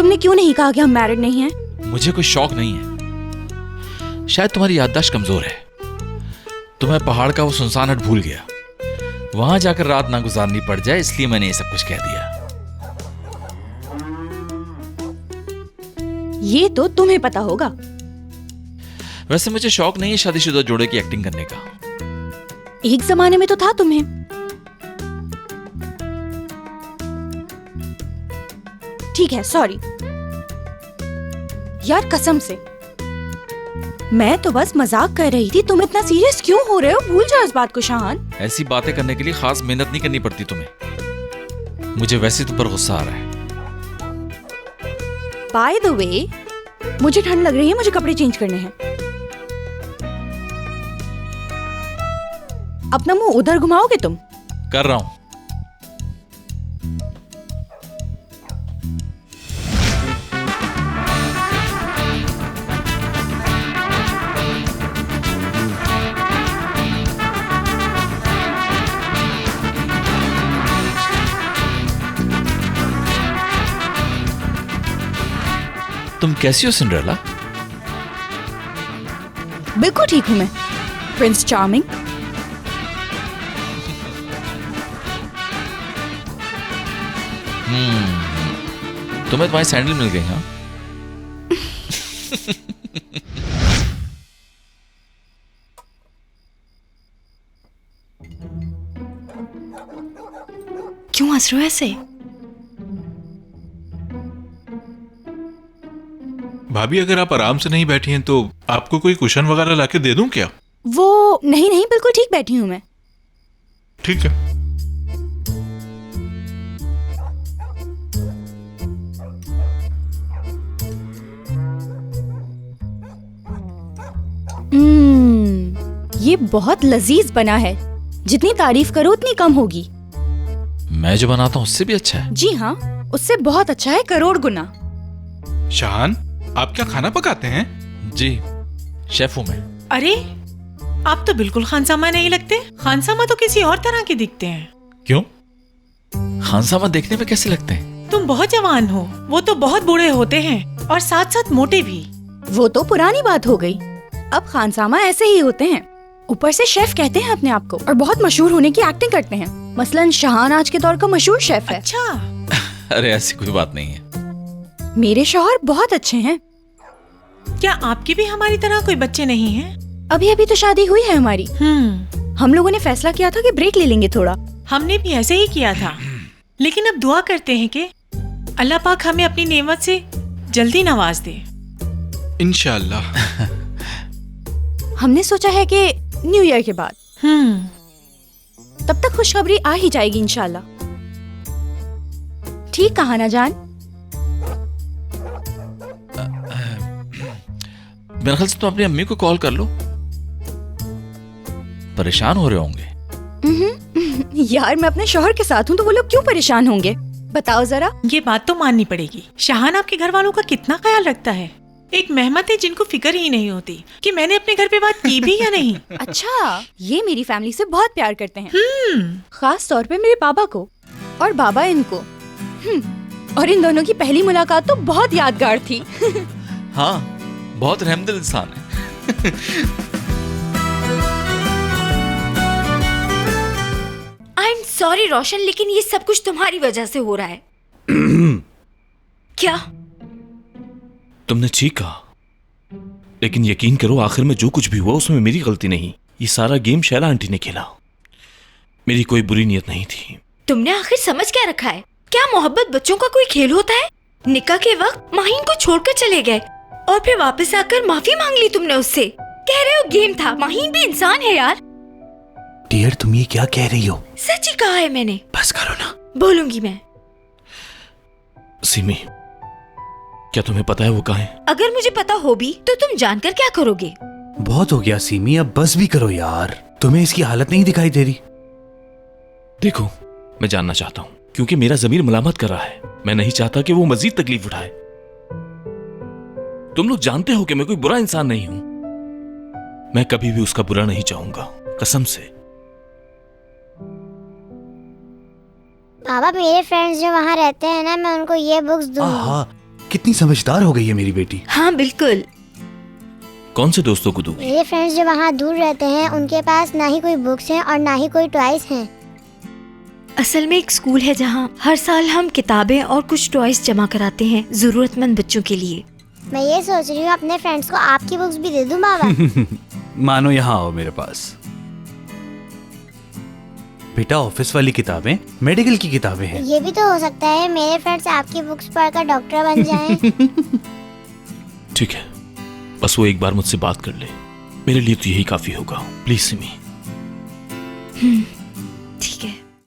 तुमने क्यों नहीं कहा कि हम मैरिड नहीं हैं? मुझे कोई शौक नहीं है। शायद तुम्हारी याददाश्त कमजोर है। तुम्हें पहाड़ का वो सुनसान हट भूल गया। वहां जाकर रात ना गुजारनी पड़ जाए इसलिए मैंने ये सब कुछ कह दिया। ये तो तुम्हें पता होगा। वैसे मुझे शौक नहीं है शादीशुदा जोड़े की एक्टिंग करने का। एक जमाने में तो था तुम्हें। ठीक है, सॉरी यार, कसम से मैं तो बस मजाक कर रही थी। तुम इतना सीरियस क्यों हो रहे हो? भूल जाओ इस बात को शाहान। ऐसी बातें करने के लिए खास मेहनत नहीं करनी पड़ती तुम्हें। मुझे वैसे तुम पर गुस्सा आ रहा है। बाय द वे, मुझे ठंड लग रही है, मुझे कपड़े चेंज करने हैं। अपना मुंह उधर घुमाओगे तुम? कर रहा हूं। तुम कैसी हो सिंड्रेला? बिल्कुल ठीक हूं मैं, प्रिंस चार्मिंग। तुम्हें तुम्हारी सैंडल मिल गई? हाँ। क्यों हंस रहे हो ऐसे? भाभी, अगर आप आराम से नहीं बैठी हैं तो आपको कोई कुशन वगैरह लाके दे दूं क्या? वो नहीं नहीं, बिल्कुल ठीक बैठी हूं मैं। ठीक है। ये बहुत लजीज बना है। जितनी तारीफ करो उतनी कम होगी। मैं जो बनाता हूँ उससे भी अच्छा है। जी हाँ, उससे बहुत अच्छा है, करोड़ गुना। शाहान, आप क्या खाना पकाते हैं? जी, शेफ हूँ मैं। अरे, आप तो बिल्कुल खानसामा नहीं लगते। खानसामा तो किसी और तरह के दिखते हैं। क्यों? खानसामा देखने में कैसे लगते हैं? तुम बहुत जवान हो, वो तो बहुत बूढ़े होते हैं और साथ साथ मोटे भी। वो तो पुरानी बात हो गई। अब खानसामा ऐसे ही होते हैं। ऊपर से शेफ कहते हैं अपने आप को और बहुत मशहूर होने की एक्टिंग करते हैं। मसलन शाहान आज के दौर का मशहूर शेफ है। अच्छा। अरे ऐसी कोई बात नहीं है। मेरे शौहर बहुत अच्छे हैं। क्या आपके भी हमारी तरह कोई बच्चे नहीं हैं? अभी अभी तो शादी हुई है हमारी। हम लोगों ने फैसला किया था कि ब्रेक ले लेंगे थोड़ा। हमने भी ऐसे ही किया था, लेकिन अब दुआ करते हैं कि अल्लाह पाक हमें अपनी नेमत से जल्दी नवाज दे। इंशाअल्लाह। हमने सोचा है कि न्यू ईयर के बाद। तब तक खुशखबरी आ ही जाएगी इंशाल्लाह। ठीक कहा ना जान? मेरे ख्याल से तुम अपनी अम्मी को कॉल कर लो। परेशान हो रहे होंगे। यार, मैं अपने शौहर के साथ हूँ तो वो लोग क्यों परेशान होंगे? बताओ जरा। ये बात तो माननी पड़ेगी। शाहान आपके घर वालों का कितना ख्याल रखता है। एक मेहमत है जिनको फिक्र ही नहीं होती कि मैंने अपने घर पे बात की भी या नहीं। अच्छा, ये मेरी फैमिली से बहुत प्यार करते हैं। खास तौर पे मेरे पापा को और बाबा इनको। और इन दोनों की पहली मुलाकात तो बहुत यादगार थी। हाँ, बहुत रहमदिल इंसान है। आई एम सॉरी रोशन, लेकिन ये सब कुछ तुम्हारी वजह से हो रहा है। क्या? तुमने ठीक कहा, लेकिन यकीन करो आखिर में जो कुछ भी हुआ उसमें मेरी गलती नहीं। ये सारा गेम शैला आंटी ने खेला। मेरी कोई बुरी नीयत नहीं थी। तुमने आखिर समझ क्या रखा है? क्या मोहब्बत बच्चों का कोई खेल होता है? निकाह के वक्त माहीन को छोड़कर चले गए और फिर वापस आकर माफी मांग ली तुमने उससे। कह रहे हो गेम था। माहीन भी इंसान है यार। डियर, तुम ये क्या कह रही हो? सच ही कहा है मैंने। बस करो ना। बोलूंगी मैं। सिमी, क्या तुम्हें पता है वो कहाँ है? अगर मुझे पता हो भी तो तुम जानकर क्या करोगे? बहुत हो गया सिमी, अब बस भी करो यार। तुम्हें इसकी हालत नहीं दिखाई दे रही? देखो, मैं जानना चाहता हूँ क्योंकि मेरा ज़मीर मलामत कर रहा है। मैं नहीं चाहता कि वो मजीद तकलीफ उठाए। तुम लोग जानते हो कि मैं कोई बुरा इंसान नहीं हूं। मैं कभी भी उसका बुरा नहीं चाहूंगा, कसम से। पापा, मेरे फ्रेंड्स जो वहाँ रहते हैं ना, मैं उनको ये बुक्स दूंगी। कितनी समझदार हो गई है मेरी बेटी। हाँ बिल्कुल। कौन से दोस्तों को दूंगी? मेरे फ्रेंड्स जो वहाँ दूर रहते हैं उनके पास ना ही कोई बुक्स हैं और ना ही कोई टॉयज हैं। असल में एक स्कूल है जहाँ हर साल हम किताबें और कुछ टॉयज जमा कराते हैं जरूरतमंद बच्चों के लिए। मैं ये सोच रही हूँ अपने फ्रेंड्स को आपकी बुक्स भी दे दूँ बाबा। मानो यहाँ आओ मेरे पास। बेटा ऑफिस वाली किताबें मेडिकल की किताबें हैं। ये भी तो हो सकता है मेरे फ्रेंड्स आपकी बुक्स पढ़कर डॉक्टर बन जाएं। ठीक है, बस वो एक बार मुझसे बात कर ले, मेरे लिए तो यही काफी होगा। प्लीज सिमी।